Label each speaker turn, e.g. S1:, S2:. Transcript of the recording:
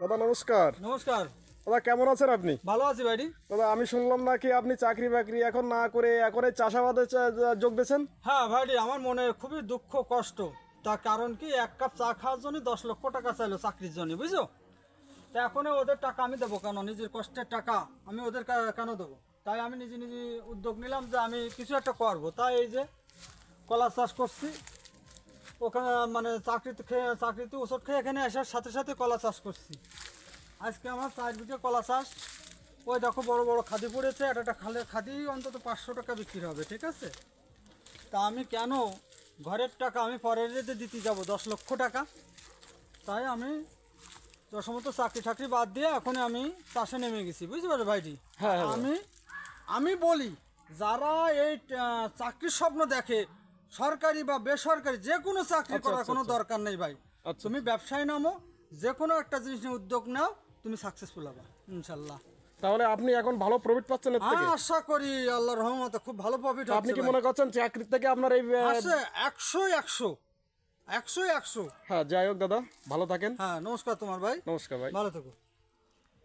S1: দাদা নমস্কার।
S2: নমস্কার
S1: দাদা কেমন আছেন আপনি?
S2: ভালো আছি ভাইটি।
S1: দাদা আমি শুনলাম নাকি আপনি চাকরি বাকরি এখন না করে এখন এই চাষাবাদে যোগ দিয়েছেন।
S2: হ্যাঁ ভাইটি, আমার মনে খুবই দুঃখ কষ্ট। তার কারণ কি, এক কাপ চা খাওয়ার জন্য 10 লক্ষ টাকা চাইলো চাকরির জন্য, বুঝছো? তা এখন ওদের টাকা আমি দেবো কেন? নিজের কষ্টের টাকা আমি ওদের কেন দেবো? তাই আমি নিজে নিজে উদ্যোগ নিলাম যে আমি কিছু একটা করবো। তাই এই যে কলা চাষ করছি। ওখানে মানে চাকরিতে ওষুধ খেয়ে এখানে আসার সাথে সাথে কলা চাষ করছি। আজকে আমার 4 বিঘে কলা চাষ। ওই দেখো বড় বড় খাদি পড়েছে, একটা খাদি অন্তত 500 টাকা বিক্রি হবে, ঠিক আছে? তা আমি কেন ঘরের টাকা আমি পরের রেটে দিতে যাব 10 লক্ষ টাকা? তাই আমি যসমত চাকরি বাদ দিয়ে এখন আমি চাষে নেমে গেছি, বুঝতে পারো ভাইটি?
S1: হ্যাঁ,
S2: আমি বলি, যারা এই চাকরির স্বপ্ন দেখে, সরকারি বা বেসরকারি যে কোনো চাকরি করার কোনো দরকার নেই ভাই। তুমি ব্যবসায় নামো, যে কোনো একটা জিনিস নিয়ে উদ্যোগ নাও, তুমি সাকসেসফুল হবে ইনশাল্লাহ।
S1: তাহলে আপনি এখন ভালো প্রফিট পাচ্ছেন এর থেকে?
S2: আশা করি আল্লাহর রহমতে খুব ভালো প্রফিট হচ্ছে।
S1: আপনি কি মনে করছেন চাকরি থেকে আপনার এই
S2: আছে 100
S1: হ্যাঁ, যাই হোক দাদা, ভালো থাকেন।
S2: হ্যাঁ, নমস্কার তোমার ভাই,
S1: নমস্কার ভাই।
S2: ভালো থেকো।